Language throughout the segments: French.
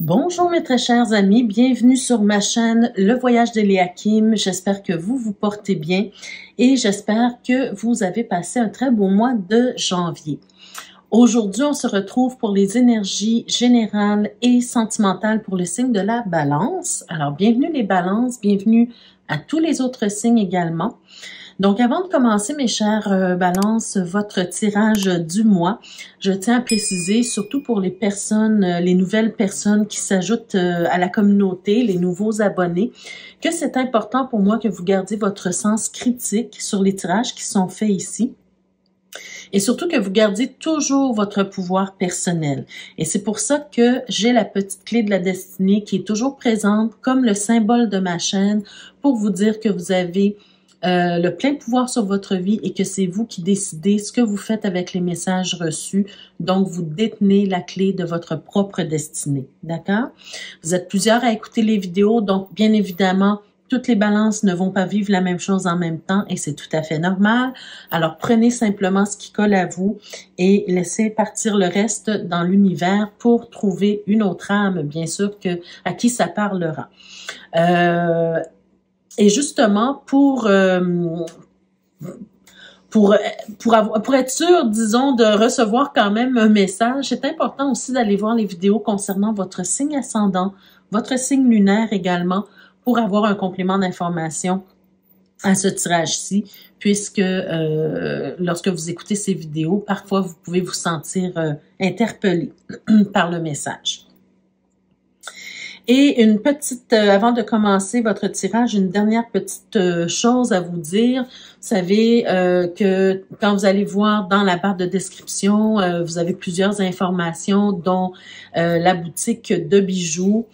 Bonjour mes très chers amis, bienvenue sur ma chaîne Le Voyage d'Eliakim. J'espère que vous vous portez bien et j'espère que vous avez passé un très beau mois de janvier. Aujourd'hui, on se retrouve pour les énergies générales et sentimentales pour le signe de la Balance. Alors, bienvenue les Balances, bienvenue à tous les autres signes également. Donc, avant de commencer, mes chères balances, votre tirage du mois, je tiens à préciser, surtout pour les personnes, les nouvelles personnes qui s'ajoutent à la communauté, les nouveaux abonnés, que c'est important pour moi que vous gardiez votre sens critique sur les tirages qui sont faits ici. Et surtout que vous gardiez toujours votre pouvoir personnel. Et c'est pour ça que j'ai la petite clé de la destinée qui est toujours présente comme le symbole de ma chaîne pour vous dire que vous avez le plein pouvoir sur votre vie et que c'est vous qui décidez ce que vous faites avec les messages reçus. Donc, vous détenez la clé de votre propre destinée. D'accord? Vous êtes plusieurs à écouter les vidéos, donc bien évidemment, toutes les balances ne vont pas vivre la même chose en même temps et c'est tout à fait normal. Alors, prenez simplement ce qui colle à vous et laissez partir le reste dans l'univers pour trouver une autre âme, bien sûr, à qui ça parlera. Et justement, pour être sûr, disons, de recevoir quand même un message, c'est important aussi d'aller voir les vidéos concernant votre signe ascendant, votre signe lunaire également, pour avoir un complément d'information à ce tirage-ci, puisque lorsque vous écoutez ces vidéos, parfois vous pouvez vous sentir interpellé par le message. Et une petite, avant de commencer votre tirage, une dernière petite chose à vous dire. Vous savez que quand vous allez voir dans la barre de description, vous avez plusieurs informations, dont la boutique de bijoux.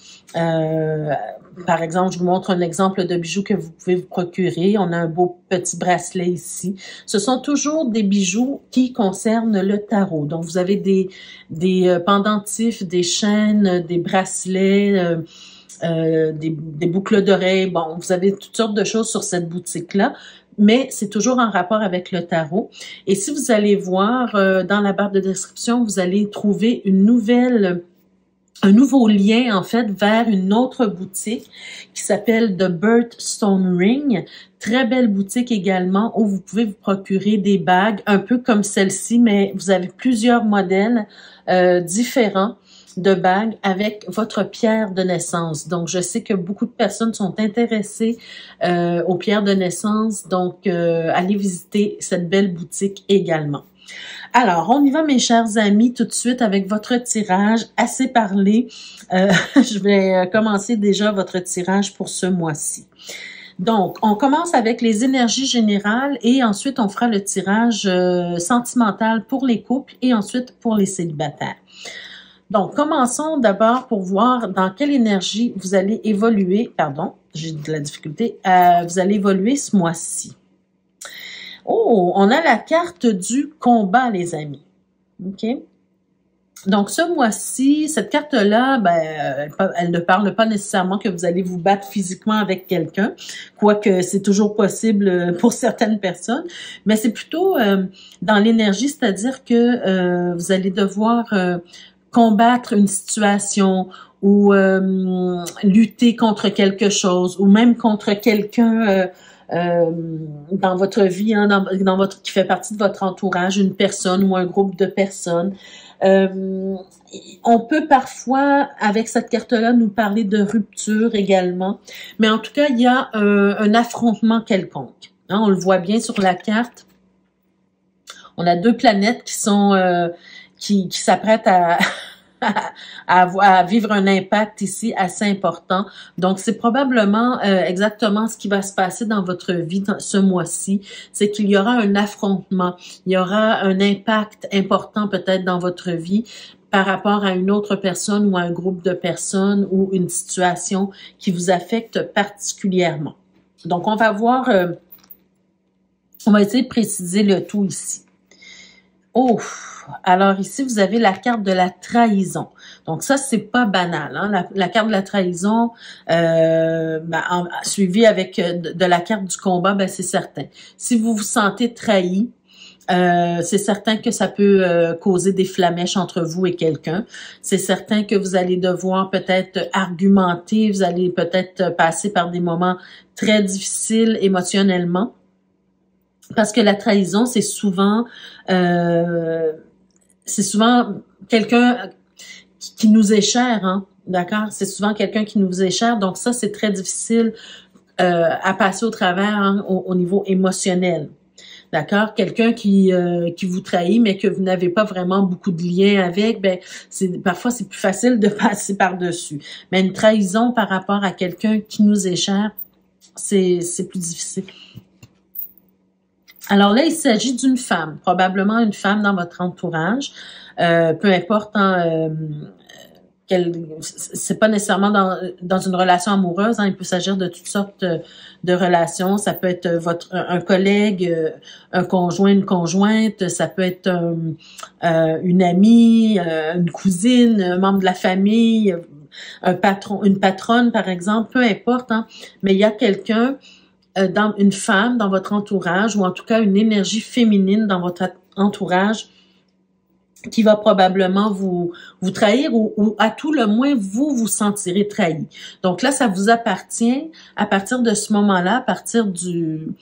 Par exemple, je vous montre un exemple de bijoux que vous pouvez vous procurer. On a un beau petit bracelet ici. Ce sont toujours des bijoux qui concernent le tarot. Donc, vous avez des pendentifs, des chaînes, des bracelets, des boucles d'oreilles. Bon, vous avez toutes sortes de choses sur cette boutique-là, mais c'est toujours en rapport avec le tarot. Et si vous allez voir dans la barre de description, vous allez trouver un nouveau lien, en fait, vers une autre boutique qui s'appelle The Birthstone Ring. Très belle boutique également où vous pouvez vous procurer des bagues, un peu comme celle-ci, mais vous avez plusieurs modèles différents de bagues avec votre pierre de naissance. Donc, je sais que beaucoup de personnes sont intéressées aux pierres de naissance, donc allez visiter cette belle boutique également. Alors, on y va mes chers amis tout de suite avec votre tirage. Assez parlé, je vais commencer déjà votre tirage pour ce mois-ci. Donc, on commence avec les énergies générales et ensuite on fera le tirage sentimental pour les couples et ensuite pour les célibataires. Donc, commençons d'abord pour voir dans quelle énergie vous allez évoluer, pardon, j'ai de la difficulté, vous allez évoluer ce mois-ci. Oh, on a la carte du combat, les amis. OK? Donc, ce mois-ci, cette carte-là, ben, elle ne parle pas nécessairement que vous allez vous battre physiquement avec quelqu'un, quoique c'est toujours possible pour certaines personnes, mais c'est plutôt dans l'énergie, c'est-à-dire que vous allez devoir combattre une situation ou lutter contre quelque chose ou même contre quelqu'un dans votre vie, hein, dans votre qui fait partie de votre entourage, une personne ou un groupe de personnes. On peut parfois, avec cette carte-là, nous parler de rupture également, mais en tout cas, il y a un affrontement quelconque. Hein, on le voit bien sur la carte. On a deux planètes qui sont qui s'apprêtent à vivre un impact ici assez important. Donc, c'est probablement exactement ce qui va se passer dans votre vie ce mois-ci. C'est qu'il y aura un affrontement, il y aura un impact important peut-être dans votre vie par rapport à une autre personne ou à un groupe de personnes ou une situation qui vous affecte particulièrement. Donc, on va voir, on va essayer de préciser le tout ici. Oh! Alors ici, vous avez la carte de la trahison. Donc ça, c'est pas banal. Hein? La carte de la trahison, suivie avec de la carte du combat, ben c'est certain. Si vous vous sentez trahi, C'est certain que ça peut causer des flammèches entre vous et quelqu'un. C'est certain que vous allez devoir peut-être argumenter, vous allez peut-être passer par des moments très difficiles émotionnellement. Parce que la trahison, c'est souvent quelqu'un qui nous est cher, hein, d'accord? C'est souvent quelqu'un qui nous est cher, donc ça, c'est très difficile à passer au travers, hein, au niveau émotionnel. D'accord? Quelqu'un qui vous trahit, mais que vous n'avez pas vraiment beaucoup de liens avec, ben parfois c'est plus facile de passer par-dessus. Mais une trahison par rapport à quelqu'un qui nous est cher, c'est plus difficile. Alors là, il s'agit d'une femme, probablement une femme dans votre entourage, peu importe, hein, c'est pas nécessairement dans une relation amoureuse, hein, il peut s'agir de toutes sortes de relations. Ça peut être un collègue, un conjoint, une conjointe, ça peut être une amie, une cousine, un membre de la famille, un patron, une patronne par exemple, peu importe, hein, mais il y a quelqu'un, une femme dans votre entourage, ou en tout cas une énergie féminine dans votre entourage, qui va probablement vous trahir, ou à tout le moins vous sentirez trahi. Donc là, ça vous appartient à partir de ce moment-là, à partir du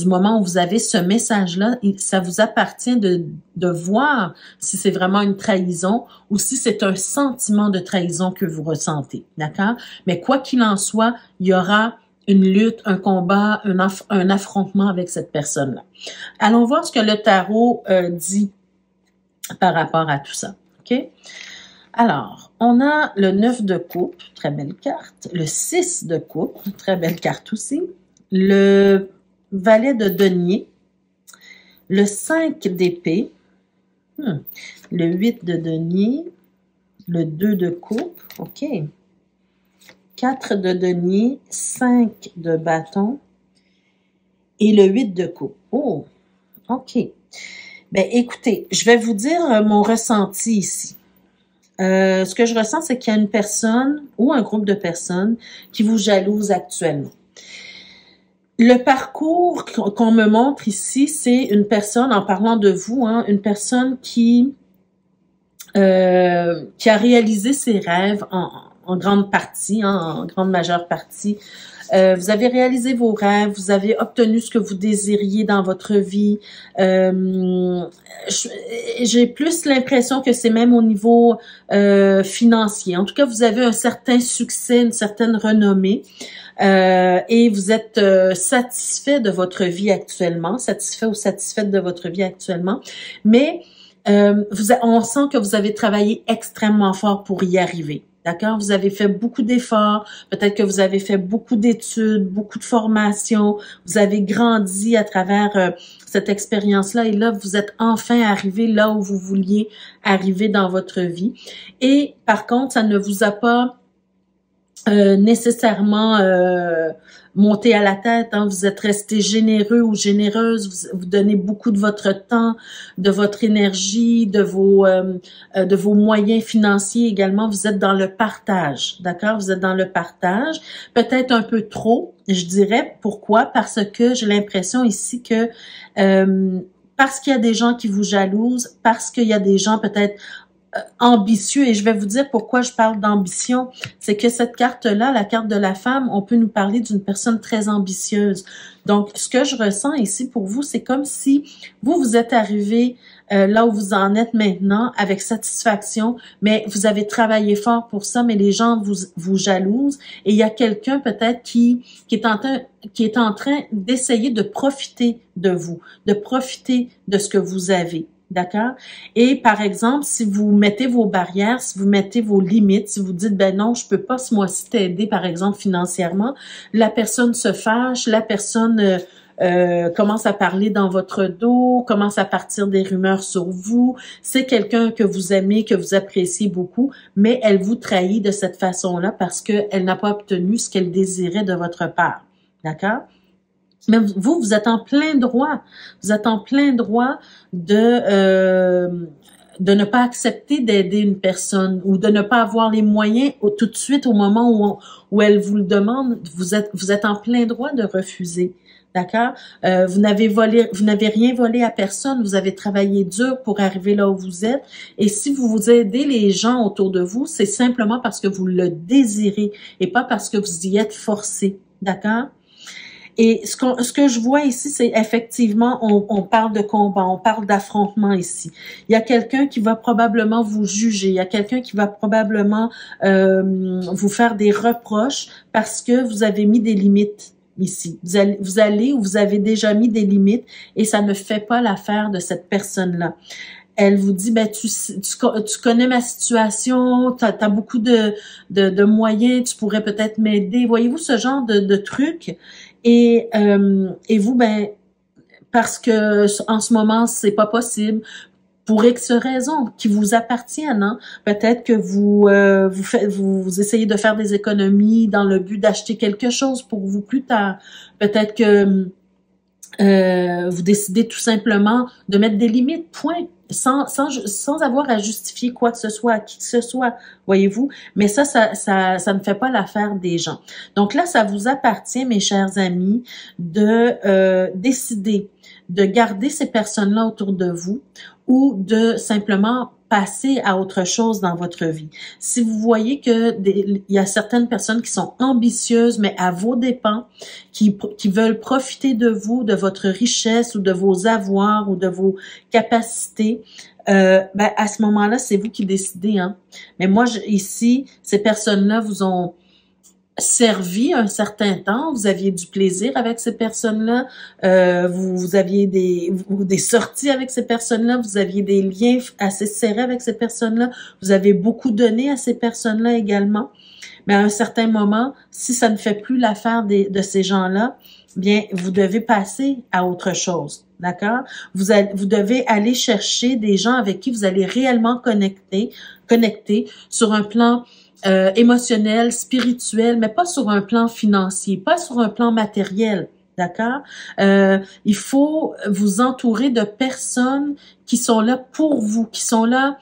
moment où vous avez ce message-là, ça vous appartient de voir si c'est vraiment une trahison ou si c'est un sentiment de trahison que vous ressentez, d'accord? Mais quoi qu'il en soit, il y aura une lutte, un combat, un affrontement avec cette personne-là. Allons voir ce que le tarot dit par rapport à tout ça, OK? Alors, on a le 9 de coupe, très belle carte, le 6 de coupe, très belle carte aussi, le valet de denier, le 5 d'épée, le 8 de denier, le 2 de coupe, OK, 4 de denier, 5 de bâton et le 8 de coupe. Oh, OK. Ben, écoutez, je vais vous dire mon ressenti ici. Ce que je ressens, c'est qu'il y a une personne ou un groupe de personnes qui vous jalousent actuellement. Le parcours qu'on me montre ici, c'est une personne, en parlant de vous, hein, une personne qui a réalisé ses rêves en grande partie, hein, en grande majeure partie. Vous avez réalisé vos rêves, vous avez obtenu ce que vous désiriez dans votre vie. J'ai plus l'impression que c'est même au niveau financier. En tout cas, vous avez un certain succès, une certaine renommée. Et vous êtes satisfait de votre vie actuellement, satisfait ou satisfaite de votre vie actuellement. Mais on sent que vous avez travaillé extrêmement fort pour y arriver. D'accord? Vous avez fait beaucoup d'efforts, peut-être que vous avez fait beaucoup d'études, beaucoup de formations, vous avez grandi à travers cette expérience-là, et là, vous êtes enfin arrivé là où vous vouliez arriver dans votre vie. Et par contre, ça ne vous a pas nécessairement monter à la tête, hein. Vous êtes resté généreux ou généreuse, vous donnez beaucoup de votre temps, de votre énergie, de vos moyens financiers également. Vous êtes dans le partage, d'accord? Vous êtes dans le partage, peut-être un peu trop, je dirais. Pourquoi? Parce que j'ai l'impression ici que parce qu'il y a des gens qui vous jalousent, parce qu'il y a des gens peut-être ambitieux, et je vais vous dire pourquoi je parle d'ambition. C'est que cette carte-là, la carte de la femme, on peut nous parler d'une personne très ambitieuse. Donc, ce que je ressens ici pour vous, c'est comme si vous êtes arrivé là où vous en êtes maintenant avec satisfaction, mais vous avez travaillé fort pour ça, mais les gens vous jalousent, et il y a quelqu'un peut-être qui est en train d'essayer de profiter de vous, de profiter de ce que vous avez. D'accord? Et par exemple, si vous mettez vos barrières, si vous mettez vos limites, si vous dites, ben non, je peux pas ce mois-ci t'aider, par exemple, financièrement, la personne se fâche, la personne commence à parler dans votre dos, commence à partir des rumeurs sur vous. C'est quelqu'un que vous aimez, que vous appréciez beaucoup, mais elle vous trahit de cette façon-là parce qu'elle n'a pas obtenu ce qu'elle désirait de votre part. D'accord? Mais vous êtes en plein droit. Vous êtes en plein droit de ne pas accepter d'aider une personne ou de ne pas avoir les moyens tout de suite au moment où elle vous le demande. Vous êtes en plein droit de refuser. D'accord? Vous n'avez rien volé à personne. Vous avez travaillé dur pour arriver là où vous êtes. Et si vous aidez les gens autour de vous, c'est simplement parce que vous le désirez et pas parce que vous y êtes forcé. D'accord? Et ce que je vois ici, c'est effectivement, on parle de combat, on parle d'affrontement ici. Il y a quelqu'un qui va probablement vous juger, il y a quelqu'un qui va probablement vous faire des reproches parce que vous avez mis des limites ici. Vous allez ou vous avez déjà mis des limites et ça ne fait pas l'affaire de cette personne-là. Elle vous dit, ben tu connais ma situation, tu as beaucoup de moyens, tu pourrais peut-être m'aider. Voyez-vous ce genre de trucs? Et vous, ben, parce que en ce moment, c'est pas possible, pour X raisons qui vous appartiennent, hein? Peut-être que vous essayez de faire des économies dans le but d'acheter quelque chose pour vous plus tard. Peut-être que vous décidez tout simplement de mettre des limites, point. Sans avoir à justifier quoi que ce soit à qui que ce soit, voyez-vous. Mais ça ne fait pas l'affaire des gens. Donc là, ça vous appartient, mes chers amis, de décider de garder ces personnes-là autour de vous ou de simplement passer à autre chose dans votre vie. Si vous voyez que il y a certaines personnes qui sont ambitieuses, mais à vos dépens, qui veulent profiter de vous, de votre richesse ou de vos avoirs ou de vos capacités, ben à ce moment-là, c'est vous qui décidez. Hein. Mais moi, ici, ces personnes-là vous ont servi un certain temps, vous aviez du plaisir avec ces personnes-là, vous aviez des sorties avec ces personnes-là, vous aviez des liens assez serrés avec ces personnes-là, vous avez beaucoup donné à ces personnes-là également. Mais à un certain moment, si ça ne fait plus l'affaire de ces gens-là, bien, vous devez passer à autre chose. D'accord? Vous devez aller chercher des gens avec qui vous allez réellement connecter sur un plan émotionnel, spirituel, mais pas sur un plan financier, pas sur un plan matériel. D'accord? Il faut vous entourer de personnes qui sont là pour vous, qui sont là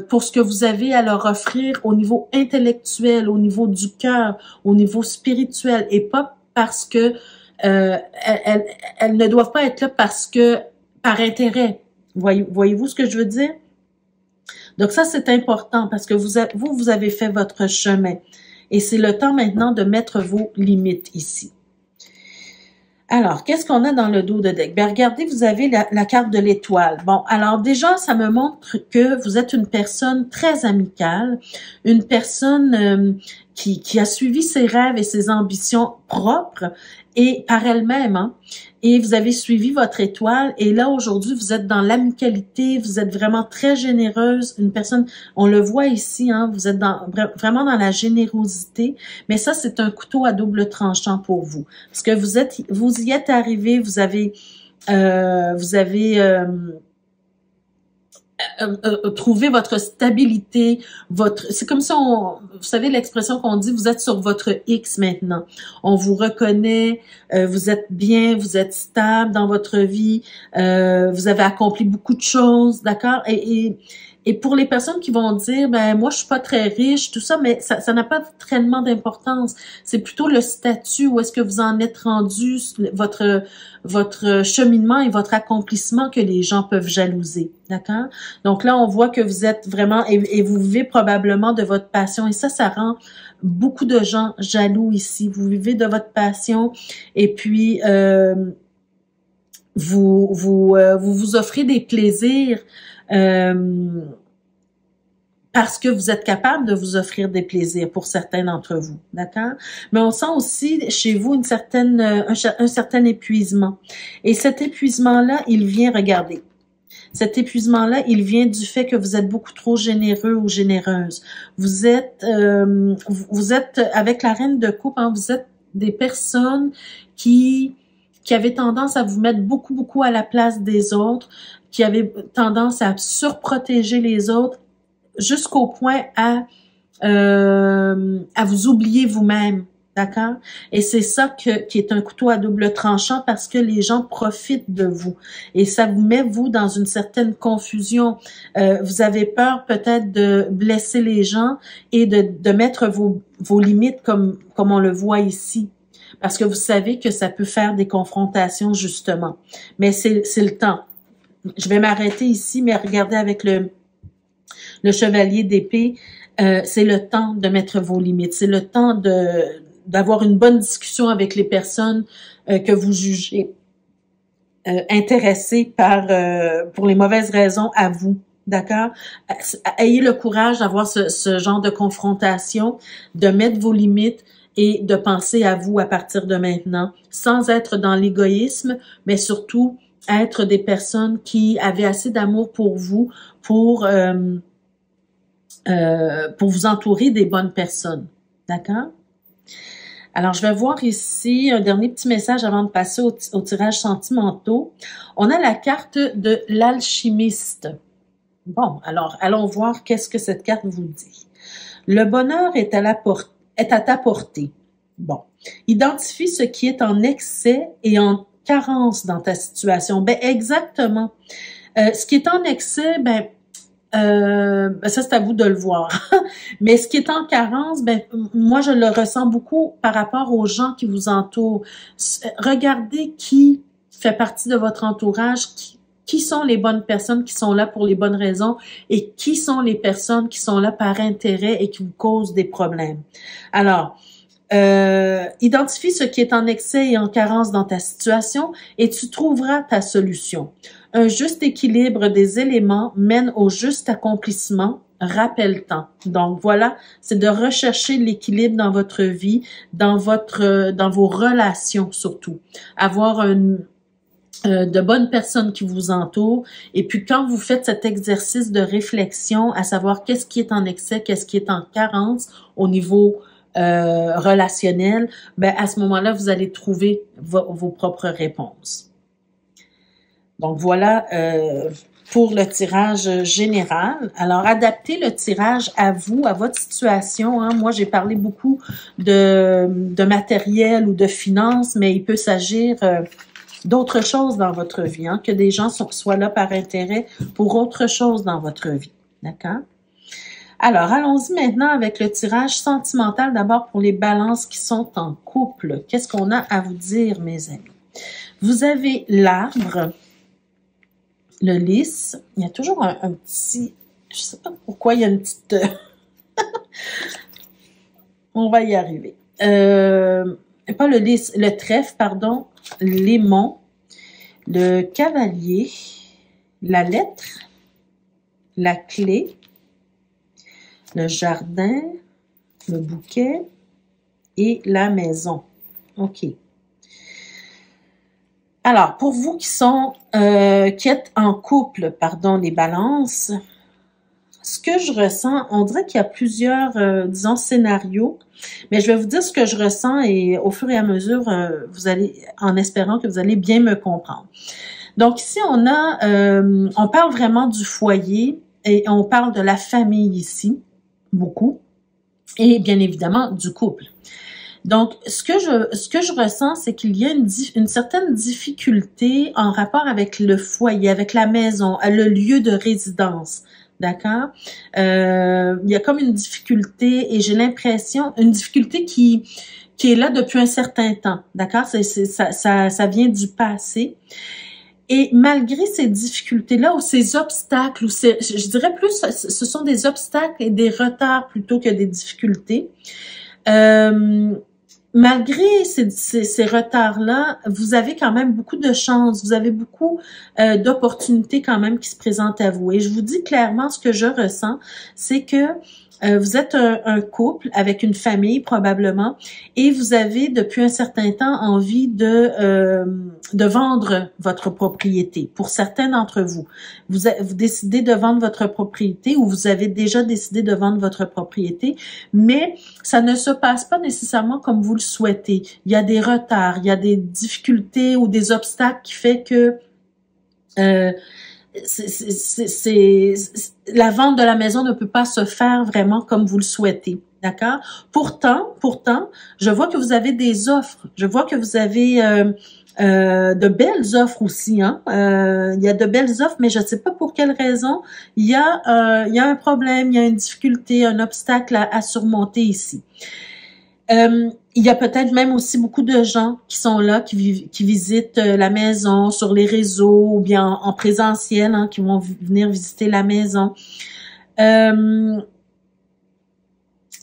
pour ce que vous avez à leur offrir au niveau intellectuel, au niveau du cœur, au niveau spirituel, et pas parce que elles ne doivent pas être là parce que par intérêt. Voyez-vous ce que je veux dire? Donc ça, c'est important parce que vous avez fait votre chemin. Et c'est le temps maintenant de mettre vos limites ici. Alors, qu'est-ce qu'on a dans le dos de deck? Bien, regardez, vous avez la carte de l'étoile. Bon, alors déjà, ça me montre que vous êtes une personne très amicale, une personne qui a suivi ses rêves et ses ambitions propres et par elle-même, hein, et vous avez suivi votre étoile, et là, aujourd'hui, vous êtes dans l'amicalité, vous êtes vraiment très généreuse, une personne, on le voit ici, hein, vous êtes vraiment dans la générosité, mais ça, c'est un couteau à double tranchant pour vous, parce que vous y êtes arrivé, vous avez trouver votre stabilité, c'est comme si vous savez l'expression qu'on dit, vous êtes sur votre X maintenant. On vous reconnaît, vous êtes bien, vous êtes stable dans votre vie, vous avez accompli beaucoup de choses, d'accord? Et pour les personnes qui vont dire, ben moi je suis pas très riche, tout ça, mais ça n'a pas tellement d'importance. C'est plutôt le statut, où est-ce que vous en êtes rendu, votre cheminement et votre accomplissement que les gens peuvent jalouser, d'accord? Donc là, on voit que vous êtes vraiment, et vous vivez probablement de votre passion, et ça rend beaucoup de gens jaloux ici. Vous vivez de votre passion, et puis vous offrez des plaisirs parce que vous êtes capable de vous offrir des plaisirs pour certains d'entre vous, d'accord? Mais on sent aussi chez vous un certain épuisement. Et cet épuisement-là, il vient, regardez, cet épuisement-là, il vient du fait que vous êtes beaucoup trop généreux ou généreuse. Vous êtes avec la reine de coupe, hein, vous êtes des personnes qui avaient tendance à vous mettre beaucoup à la place des autres, qui avaient tendance à surprotéger les autres jusqu'au point à vous oublier vous-même, d'accord? Et c'est ça qui est un couteau à double tranchant parce que les gens profitent de vous et ça vous met, vous, dans une certaine confusion. Vous avez peur peut-être de blesser les gens et de mettre vos limites comme on le voit ici. parce que vous savez que ça peut faire des confrontations, justement. Mais c'est le temps. Je vais m'arrêter ici, mais regardez avec le chevalier d'épée, c'est le temps de mettre vos limites. C'est le temps d'avoir une bonne discussion avec les personnes que vous jugez intéressées pour les mauvaises raisons à vous. D'accord? Ayez le courage d'avoir ce genre de confrontation, de mettre vos limites et de penser à vous à partir de maintenant, sans être dans l'égoïsme, mais surtout être des personnes qui avaient assez d'amour pour vous, pour vous entourer des bonnes personnes. D'accord? Alors, je vais voir ici un dernier petit message avant de passer au tirage sentimentaux. On a la carte de l'alchimiste. Bon, alors, allons voir qu'est-ce que cette carte vous dit. Le bonheur est à ta portée. Bon. Identifie ce qui est en excès et en carence dans ta situation. Ben, exactement. Ce qui est en excès, ça, c'est à vous de le voir. Mais ce qui est en carence, moi, je le ressens beaucoup par rapport aux gens qui vous entourent. Regardez qui fait partie de votre entourage, qui sont les bonnes personnes qui sont là pour les bonnes raisons et qui sont les personnes qui sont là par intérêt et qui vous causent des problèmes. Alors, identifie ce qui est en excès et en carence dans ta situation et tu trouveras ta solution. Un juste équilibre des éléments mène au juste accomplissement, rappelle-t'en. Donc voilà, c'est de rechercher l'équilibre dans votre vie, dans vos relations surtout. Avoir de bonnes personnes qui vous entourent. Et puis, quand vous faites cet exercice de réflexion, à savoir qu'est-ce qui est en excès, qu'est-ce qui est en carence au niveau relationnel, à ce moment-là, vous allez trouver vos propres réponses. Donc, voilà pour le tirage général. Alors, adaptez le tirage à vous, à votre situation. Hein. Moi, j'ai parlé beaucoup de matériel ou de finances, mais il peut s'agir d'autres choses dans votre vie, hein, que des gens soient là par intérêt pour autre chose dans votre vie. D'accord? Alors, allons-y maintenant avec le tirage sentimental, d'abord pour les balances qui sont en couple. Qu'est-ce qu'on a à vous dire, mes amis? Vous avez l'arbre, le lys. Il y a toujours un petit... Je sais pas pourquoi il y a une petite... On va y arriver. Pas le lys, le trèfle, pardon. L'aimant, le cavalier, la lettre, la clé, le jardin, le bouquet et la maison. OK. Alors, pour vous qui êtes en couple, pardon, les balances, ce que je ressens, on dirait qu'il y a plusieurs, disons, scénarios, mais je vais vous dire ce que je ressens et au fur et à mesure, en espérant que vous allez bien me comprendre. Donc ici, on parle vraiment du foyer et on parle de la famille ici, beaucoup, et bien évidemment du couple. Donc, ce que je ressens, c'est qu'il y a une certaine difficulté en rapport avec le foyer, avec la maison, le lieu de résidence. D'accord? Il y a comme une difficulté et j'ai l'impression, une difficulté qui est là depuis un certain temps. D'accord? Ça vient du passé. Et malgré ces difficultés-là ou ces obstacles, je dirais plus, ce sont des obstacles et des retards plutôt que des difficultés. Malgré ces retards-là, vous avez quand même beaucoup de chance, vous avez beaucoup d'opportunités quand même qui se présentent à vous. Et je vous dis clairement ce que je ressens, c'est que vous êtes un couple avec une famille probablement et vous avez depuis un certain temps envie de vendre votre propriété. Pour certains d'entre vous, vous décidez de vendre votre propriété ou vous avez déjà décidé de vendre votre propriété, mais ça ne se passe pas nécessairement comme vous le souhaitez. Il y a des retards, il y a des difficultés ou des obstacles qui fait que la vente de la maison ne peut pas se faire vraiment comme vous le souhaitez, d'accord? Pourtant, je vois que vous avez des offres, je vois que vous avez de belles offres aussi, hein? Il y a de belles offres, mais je ne sais pas pour quelle raison. Il y a un problème, il y a une difficulté, un obstacle à surmonter ici. Il y a peut-être même aussi beaucoup de gens qui sont là, qui visitent la maison sur les réseaux ou bien en présentiel, hein, qui vont venir visiter la maison.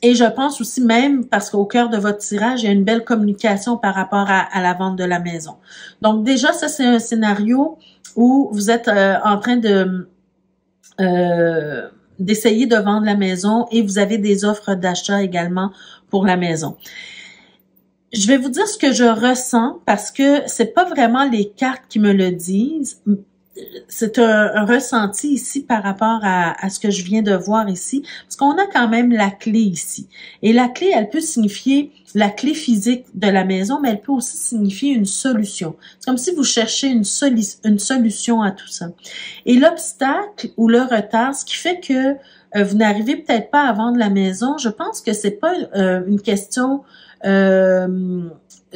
Et je pense aussi même, parce qu'au cœur de votre tirage, il y a une belle communication par rapport à la vente de la maison. Donc déjà, ça c'est un scénario où vous êtes en train de d'essayer de vendre la maison et vous avez des offres d'achat également pour la maison. Je vais vous dire ce que je ressens parce que c'est pas vraiment les cartes qui me le disent. C'est un ressenti ici par rapport à ce que je viens de voir ici, parce qu'on a quand même la clé ici. Et la clé, elle peut signifier la clé physique de la maison, mais elle peut aussi signifier une solution. C'est comme si vous cherchez une solution à tout ça. Et l'obstacle ou le retard, ce qui fait que vous n'arrivez peut-être pas à vendre la maison, je pense que c'est pas une question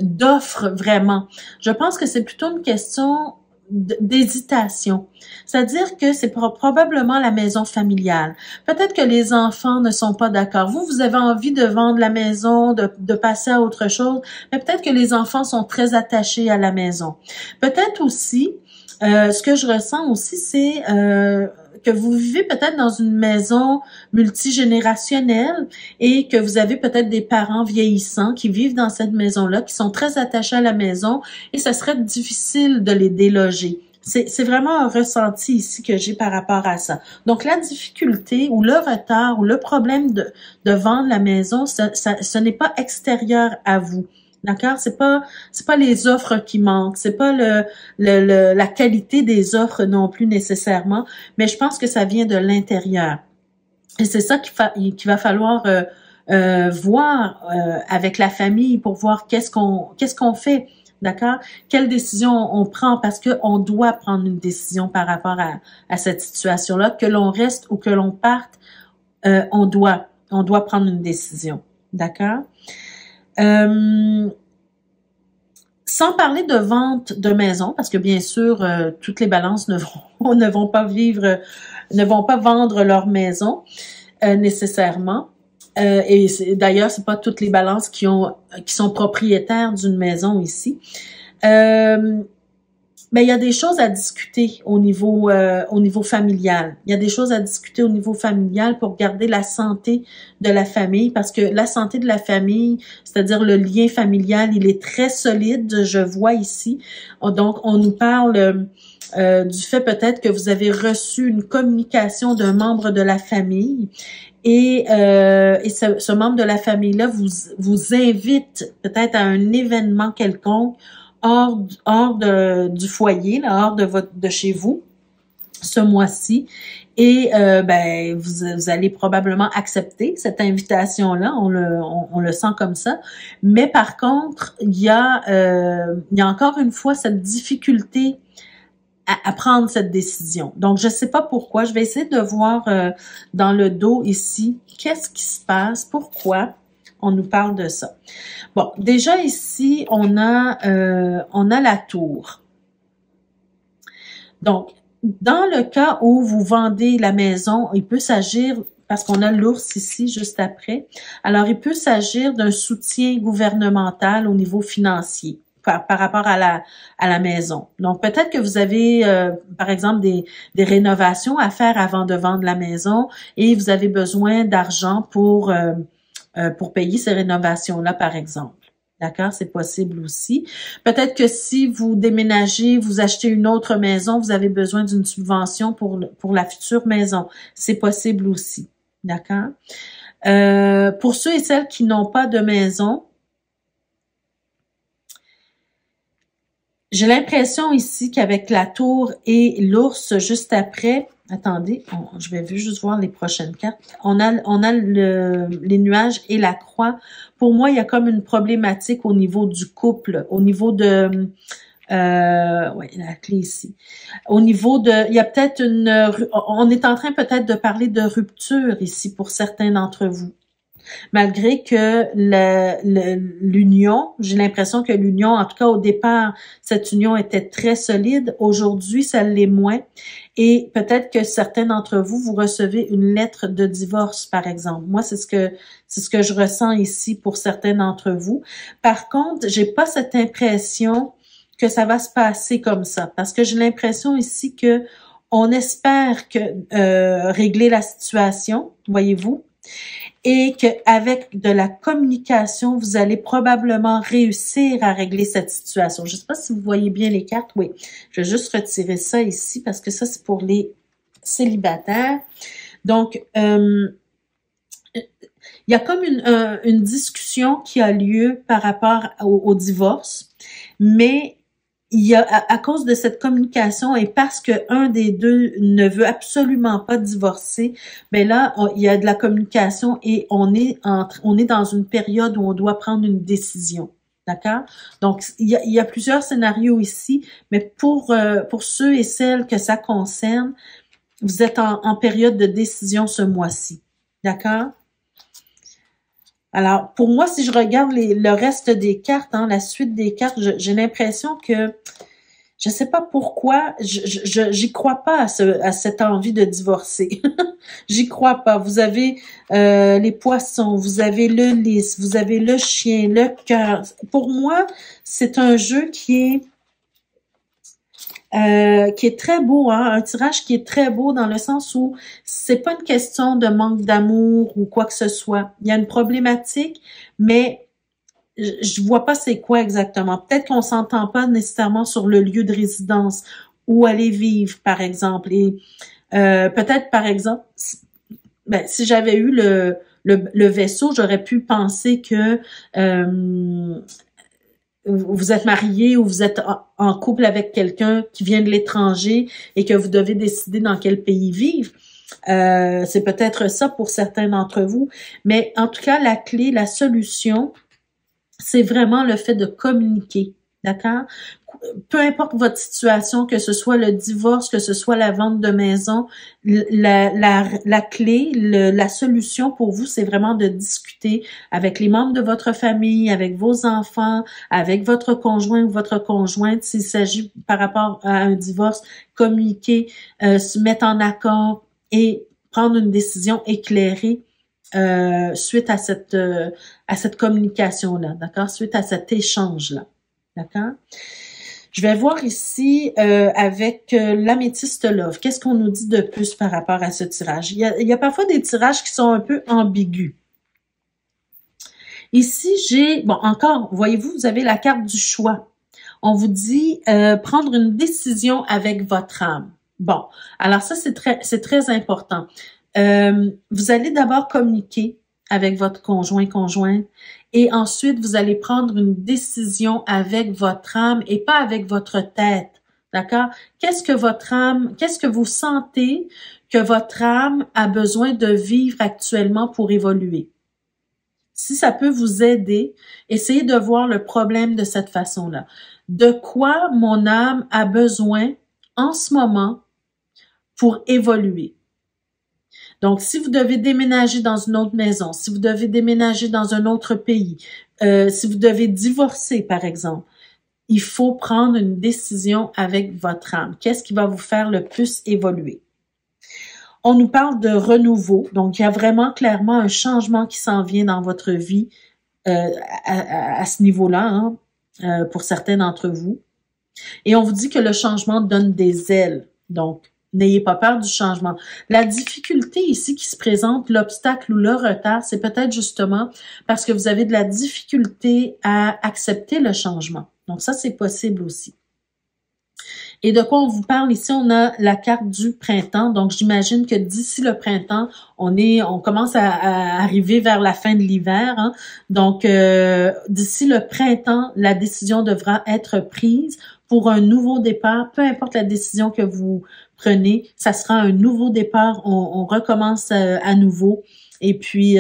d'offre vraiment. Je pense que c'est plutôt une question d'hésitation. C'est-à-dire que c'est probablement la maison familiale. Peut-être que les enfants ne sont pas d'accord. Vous avez envie de vendre la maison, de passer à autre chose, mais peut-être que les enfants sont très attachés à la maison. Peut-être aussi, ce que je ressens aussi, c'est que vous vivez peut-être dans une maison multigénérationnelle et que vous avez peut-être des parents vieillissants qui vivent dans cette maison-là, qui sont très attachés à la maison et ça serait difficile de les déloger. C'est vraiment un ressenti ici que j'ai par rapport à ça. Donc, la difficulté ou le retard ou le problème de vendre la maison, ce n'est pas extérieur à vous. D'accord? C'est pas les offres qui manquent, c'est pas la qualité des offres non plus nécessairement, mais je pense que ça vient de l'intérieur. Et c'est ça qu'il va falloir voir avec la famille pour voir qu'est-ce qu'on fait. D'accord? Quelle décision on prend? Parce que on doit prendre une décision par rapport à cette situation-là. Que l'on reste ou que l'on parte, on doit prendre une décision. D'accord? Sans parler de vente de maison, parce que bien sûr, toutes les balances ne vont pas vendre leur maison nécessairement. Et d'ailleurs, c'est pas toutes les balances qui sont propriétaires d'une maison ici. Mais il y a des choses à discuter au niveau familial. Il y a des choses à discuter au niveau familial pour garder la santé de la famille, parce que la santé de la famille, c'est-à-dire le lien familial, il est très solide, je vois ici. Donc, on nous parle du fait peut-être que vous avez reçu une communication d'un membre de la famille et ce membre de la famille-là vous invite peut-être à un événement quelconque hors du foyer, là, hors de chez vous, ce mois-ci. Et vous allez probablement accepter cette invitation-là, on le sent comme ça. Mais par contre, il y a encore une fois cette difficulté à prendre cette décision. Donc, je sais pas pourquoi. Je vais essayer de voir dans le dos ici, qu'est-ce qui se passe, pourquoi on nous parle de ça. Bon, déjà ici, on a la tour. Donc, dans le cas où vous vendez la maison, il peut s'agir, parce qu'on a l'ours ici juste après, alors il peut s'agir d'un soutien gouvernemental au niveau financier par rapport à la maison. Donc, peut-être que vous avez, par exemple, des rénovations à faire avant de vendre la maison et vous avez besoin d'argent pour payer ces rénovations-là, par exemple. D'accord? C'est possible aussi. Peut-être que si vous déménagez, vous achetez une autre maison, vous avez besoin d'une subvention pour la future maison. C'est possible aussi. D'accord? Pour ceux et celles qui n'ont pas de maison, j'ai l'impression ici qu'avec la tour et l'ours juste après, attendez, je vais juste voir les prochaines cartes. On a les nuages et la croix. Pour moi, il y a comme une problématique au niveau du couple, au niveau de la clé ici. Au niveau de, il y a peut-être on est en train peut-être de parler de rupture ici pour certains d'entre vous. Malgré que l'union, j'ai l'impression que l'union, en tout cas au départ, cette union était très solide. Aujourd'hui, ça l'est moins. Et peut-être que certains d'entre vous, vous recevez une lettre de divorce, par exemple. Moi, c'est ce que je ressens ici pour certains d'entre vous. Par contre, j'ai pas cette impression que ça va se passer comme ça, parce que j'ai l'impression ici que on espère que régler la situation, voyez-vous, et qu'avec de la communication, vous allez probablement réussir à régler cette situation. Je ne sais pas si vous voyez bien les cartes. Oui, je vais juste retirer ça ici parce que ça, c'est pour les célibataires. Donc, il y a comme une discussion qui a lieu par rapport au divorce, mais il y a, à cause de cette communication et parce que un des deux ne veut absolument pas divorcer, ben là, il y a de la communication et on est dans une période où on doit prendre une décision. D'accord? Donc, il y a plusieurs scénarios ici, mais pour ceux et celles que ça concerne, vous êtes en période de décision ce mois-ci. D'accord? Alors, pour moi, si je regarde le reste des cartes, la suite des cartes, j'ai l'impression que, je sais pas pourquoi, j'y crois pas à cette envie de divorcer. J'y crois pas. Vous avez les poissons, vous avez le lys, vous avez le chien, le cœur. Pour moi, c'est un jeu qui est très beau, un tirage qui est très beau dans le sens où c'est pas une question de manque d'amour ou quoi que ce soit. Il y a une problématique, mais je vois pas c'est quoi exactement. Peut-être qu'on s'entend pas nécessairement sur le lieu de résidence où aller vivre, par exemple. Et peut-être, par exemple, si j'avais eu le vaisseau, j'aurais pu penser que vous êtes marié ou vous êtes en couple avec quelqu'un qui vient de l'étranger et que vous devez décider dans quel pays vivre. C'est peut-être ça pour certains d'entre vous. Mais en tout cas, la clé, la solution, c'est vraiment le fait de communiquer. D'accord? Peu importe votre situation, que ce soit le divorce, que ce soit la vente de maison, la clé, la solution pour vous, c'est vraiment de discuter avec les membres de votre famille, avec vos enfants, avec votre conjoint ou votre conjointe, s'il s'agit par rapport à un divorce, communiquer, se mettre en accord et prendre une décision éclairée suite à cette communication-là, d'accord? Suite à cet échange-là, d'accord? Je vais voir ici avec l'améthyste love. Qu'est-ce qu'on nous dit de plus par rapport à ce tirage? Il y a parfois des tirages qui sont un peu ambigus. Ici, j'ai... Bon, encore, voyez-vous, vous avez la carte du choix. On vous dit prendre une décision avec votre âme. Bon, alors ça, c'est très important. Vous allez d'abord communiquer avec votre conjointe et ensuite vous allez prendre une décision avec votre âme et pas avec votre tête. D'accord? Qu'est-ce que vous sentez que votre âme a besoin de vivre actuellement pour évoluer? Si ça peut vous aider, essayez de voir le problème de cette façon-là. De quoi mon âme a besoin en ce moment pour évoluer? Donc, si vous devez déménager dans une autre maison, si vous devez déménager dans un autre pays, si vous devez divorcer, par exemple, il faut prendre une décision avec votre âme. Qu'est-ce qui va vous faire le plus évoluer? On nous parle de renouveau. Donc, il y a vraiment clairement un changement qui s'en vient dans votre vie à ce niveau-là, pour certains d'entre vous. Et on vous dit que le changement donne des ailes. Donc, n'ayez pas peur du changement. La difficulté ici qui se présente, l'obstacle ou le retard, c'est peut-être justement parce que vous avez de la difficulté à accepter le changement. Donc ça, c'est possible aussi. Et de quoi on vous parle ici? On a la carte du printemps. Donc j'imagine que d'ici le printemps, on commence à arriver vers la fin de l'hiver. Donc d'ici le printemps, la décision devra être prise pour un nouveau départ. Peu importe la décision que vous prenez, ça sera un nouveau départ. On recommence à nouveau. Et puis,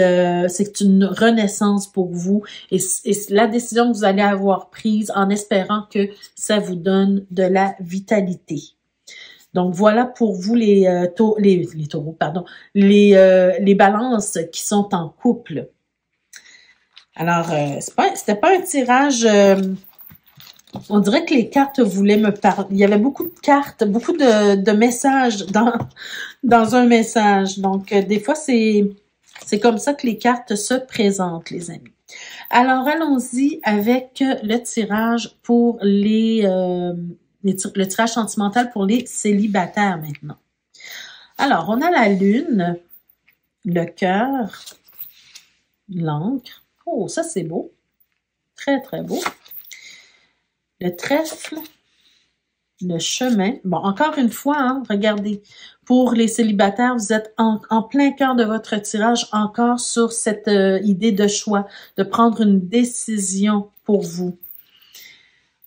c'est une renaissance pour vous. Et la décision que vous allez avoir prise en espérant que ça vous donne de la vitalité. Donc, voilà pour vous les taureaux, pardon, les balances qui sont en couple. Alors, c'était pas un tirage... on dirait que les cartes voulaient me parler. Il y avait beaucoup de cartes, beaucoup de messages dans un message. Donc, des fois, c'est comme ça que les cartes se présentent, les amis. Alors, allons-y avec le tirage pour le tirage sentimental pour les célibataires maintenant. Alors, on a la lune, le cœur, l'encre. Oh, ça, c'est beau. Très, très beau. Le trèfle, le chemin. Bon, encore une fois, hein, regardez, pour les célibataires, vous êtes en plein cœur de votre tirage, encore sur cette idée de choix, de prendre une décision pour vous.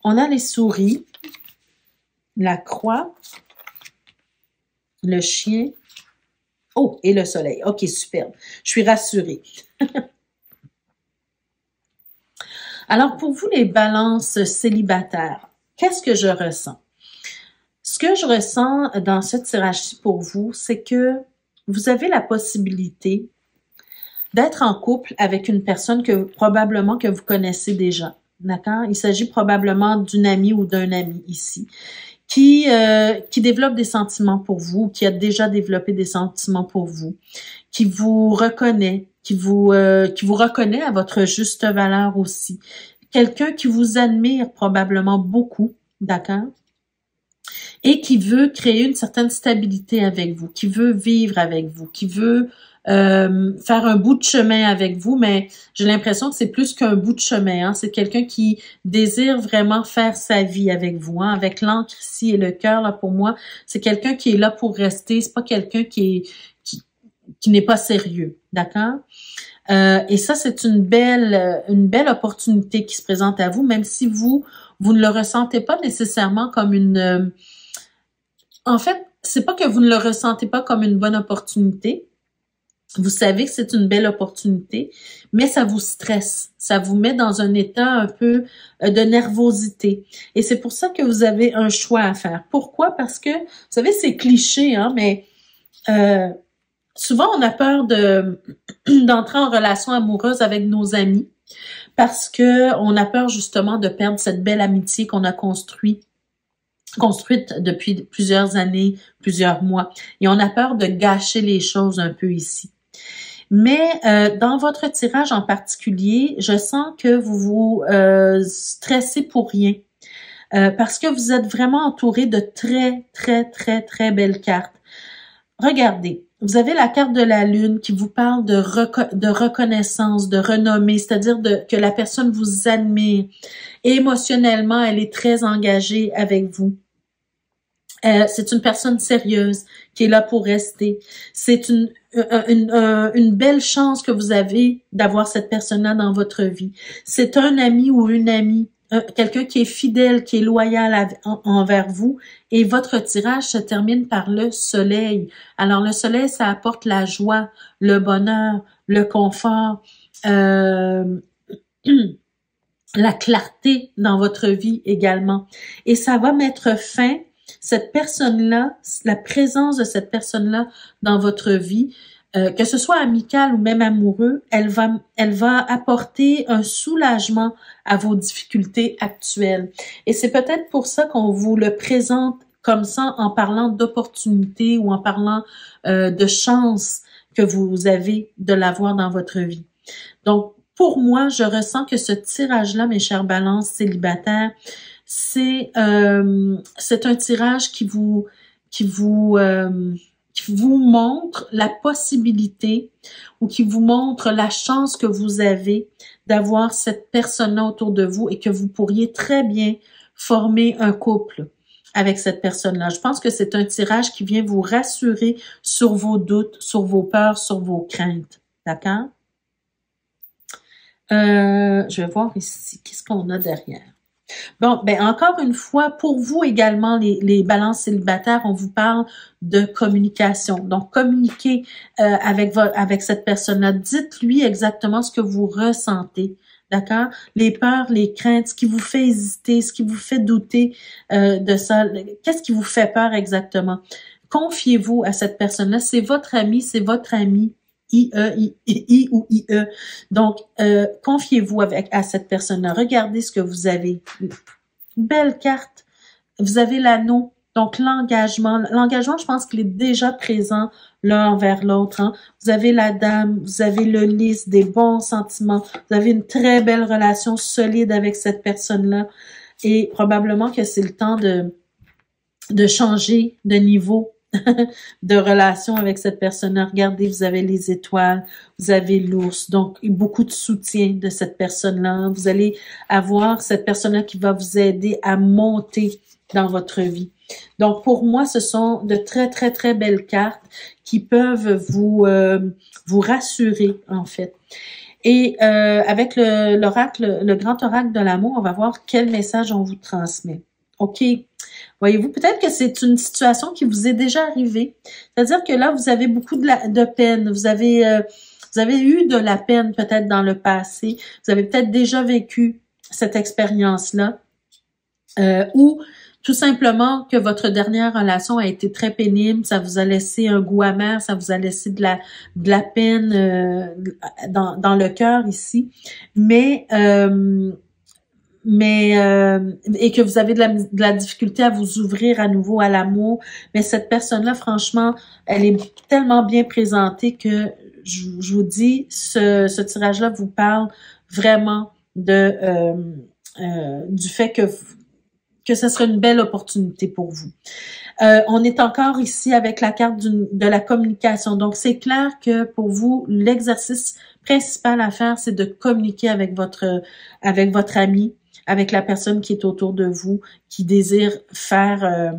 On a les souris, la croix, le chien. Oh, et le soleil. OK, superbe. Je suis rassurée. Alors, pour vous, les balances célibataires, qu'est-ce que je ressens? Ce que je ressens dans ce tirage-ci pour vous, c'est que vous avez la possibilité d'être en couple avec une personne probablement que vous connaissez déjà. D'accord? Il s'agit probablement d'une amie ou d'un ami ici qui développe des sentiments pour vous, qui a déjà développé des sentiments pour vous, qui vous reconnaît, qui vous reconnaît à votre juste valeur aussi. Quelqu'un qui vous admire probablement beaucoup, d'accord? Et qui veut créer une certaine stabilité avec vous, qui veut vivre avec vous, qui veut faire un bout de chemin avec vous, mais j'ai l'impression que c'est plus qu'un bout de chemin. Hein? C'est quelqu'un qui désire vraiment faire sa vie avec vous. Hein? Avec l'encre ici et le cœur, là, pour moi, c'est quelqu'un qui est là pour rester. C'est pas quelqu'un qui n'est pas sérieux. D'accord? Et ça, c'est une belle opportunité qui se présente à vous, même si vous ne le ressentez pas nécessairement comme une... En fait, c'est pas que vous ne le ressentez pas comme une bonne opportunité. Vous savez que c'est une belle opportunité, mais ça vous stresse. Ça vous met dans un état un peu de nervosité. Et c'est pour ça que vous avez un choix à faire. Pourquoi? Parce que, vous savez, c'est cliché, hein, mais souvent on a peur d'entrer en relation amoureuse avec nos amis parce que on a peur justement de perdre cette belle amitié qu'on a construite depuis plusieurs années, plusieurs mois. Et on a peur de gâcher les choses un peu ici. Mais dans votre tirage en particulier, je sens que vous vous stressez pour rien. Parce que vous êtes vraiment entouré de très, très, très, très belles cartes. Regardez, vous avez la carte de la lune qui vous parle de reconnaissance, de renommée, c'est-à-dire que la personne vous admire. Et émotionnellement, elle est très engagée avec vous. C'est une personne sérieuse qui est là pour rester. C'est une belle chance que vous avez d'avoir cette personne-là dans votre vie. C'est un ami ou une amie, quelqu'un qui est fidèle, qui est loyal envers vous. Et votre tirage se termine par le soleil. Alors le soleil, ça apporte la joie, le bonheur, le confort, la clarté dans votre vie également. Et ça va mettre fin, cette personne-là, la présence de cette personne-là dans votre vie, que ce soit amical ou même amoureux, elle va apporter un soulagement à vos difficultés actuelles. Et c'est peut-être pour ça qu'on vous le présente comme ça en parlant d'opportunités ou en parlant de chance que vous avez de l'avoir dans votre vie. Donc, pour moi, je ressens que ce tirage-là, mes chères balances célibataires, c'est un tirage qui vous montre la possibilité ou qui vous montre la chance que vous avez d'avoir cette personne-là autour de vous et que vous pourriez très bien former un couple avec cette personne-là. Je pense que c'est un tirage qui vient vous rassurer sur vos doutes, sur vos peurs, sur vos craintes. D'accord? Je vais voir ici, qu'est-ce qu'on a derrière. Bon, ben encore une fois, pour vous également, les balances célibataires, on vous parle de communication. Donc, communiquez avec cette personne-là. Dites-lui exactement ce que vous ressentez. D'accord? Les peurs, les craintes, ce qui vous fait hésiter, ce qui vous fait douter de ça. Qu'est-ce qui vous fait peur exactement? Confiez-vous à cette personne-là. C'est votre ami, c'est votre ami. I ou IE. Donc, confiez-vous à cette personne-là. Regardez ce que vous avez. Belle carte. Vous avez l'anneau. Donc, l'engagement. L'engagement, je pense qu'il est déjà présent l'un envers l'autre. Hein. Vous avez la dame, vous avez le lys, des bons sentiments. Vous avez une très belle relation solide avec cette personne-là. Et probablement que c'est le temps de changer de niveau de relation avec cette personne-là. Regardez, vous avez les étoiles, vous avez l'ours, donc beaucoup de soutien de cette personne-là. Vous allez avoir cette personne-là qui va vous aider à monter dans votre vie. Donc, pour moi, ce sont de très, très, très belles cartes qui peuvent vous rassurer, en fait. Et avec l'oracle, le grand oracle de l'amour, on va voir quel message on vous transmet. OK. Voyez-vous, peut-être que c'est une situation qui vous est déjà arrivée. C'est-à-dire que là, vous avez beaucoup de peine. Vous avez eu de la peine peut-être dans le passé. Vous avez peut-être déjà vécu cette expérience-là. Ou tout simplement que votre dernière relation a été très pénible, ça vous a laissé un goût amer, ça vous a laissé de la peine dans le cœur ici. Mais et que vous avez de la difficulté à vous ouvrir à nouveau à l'amour, mais cette personne-là, franchement, elle est tellement bien présentée que je vous dis, ce tirage-là vous parle vraiment du fait que ce serait une belle opportunité pour vous. On est encore ici avec la carte de la communication. Donc, c'est clair que pour vous, l'exercice principal à faire, c'est de communiquer avec votre ami, avec la personne qui est autour de vous, qui désire faire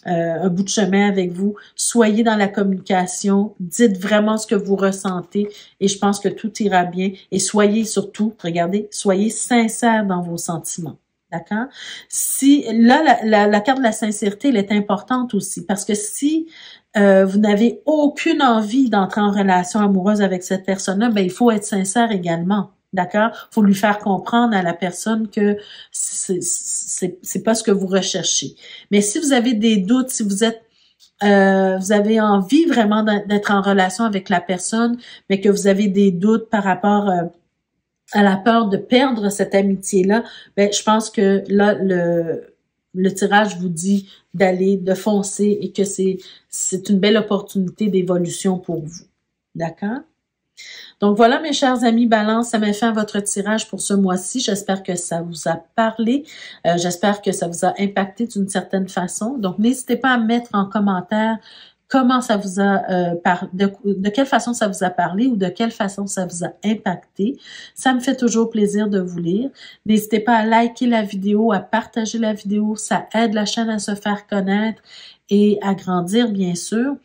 un bout de chemin avec vous. Soyez dans la communication, dites vraiment ce que vous ressentez et je pense que tout ira bien. Et soyez surtout, regardez, soyez sincère dans vos sentiments. D'accord? Si là, la carte de la sincérité, elle est importante aussi parce que si vous n'avez aucune envie d'entrer en relation amoureuse avec cette personne-là, ben il faut être sincère également. D'accord? Faut lui faire comprendre à la personne que c'est pas ce que vous recherchez. Mais si vous avez des doutes, si vous avez envie vraiment d'être en relation avec la personne, mais que vous avez des doutes par rapport à la peur de perdre cette amitié-là, ben je pense que là, le tirage vous dit de foncer et que c'est une belle opportunité d'évolution pour vous. D'accord? Donc voilà, mes chers amis Balance, ça met fin à votre tirage pour ce mois-ci. J'espère que ça vous a parlé. J'espère que ça vous a impacté d'une certaine façon. Donc, n'hésitez pas à mettre en commentaire comment ça vous a de quelle façon ça vous a parlé ou de quelle façon ça vous a impacté. Ça me fait toujours plaisir de vous lire. N'hésitez pas à liker la vidéo, à partager la vidéo. Ça aide la chaîne à se faire connaître et à grandir, bien sûr.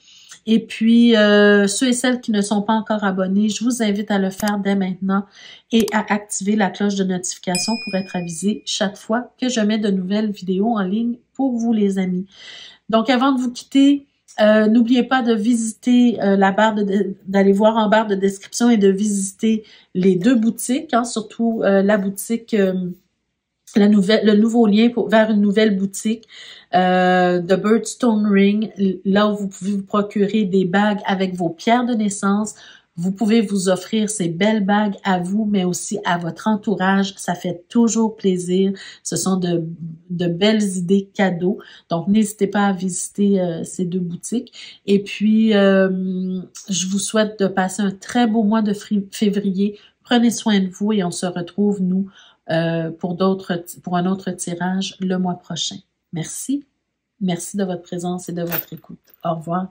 Et puis, ceux et celles qui ne sont pas encore abonnés, je vous invite à le faire dès maintenant et à activer la cloche de notification pour être avisé chaque fois que je mets de nouvelles vidéos en ligne pour vous, les amis. Donc, avant de vous quitter, n'oubliez pas de visiter d'aller voir en barre de description et de visiter les 2 boutiques, hein, surtout la boutique... le nouveau lien vers une nouvelle boutique de Birdstone Ring, là où vous pouvez vous procurer des bagues avec vos pierres de naissance. Vous pouvez vous offrir ces belles bagues à vous, mais aussi à votre entourage. Ça fait toujours plaisir. Ce sont de belles idées cadeaux. Donc, n'hésitez pas à visiter ces 2 boutiques. Et puis, je vous souhaite de passer un très beau mois de février. Prenez soin de vous et on se retrouve, nous, pour un autre tirage le mois prochain. Merci. Merci de votre présence et de votre écoute. Au revoir.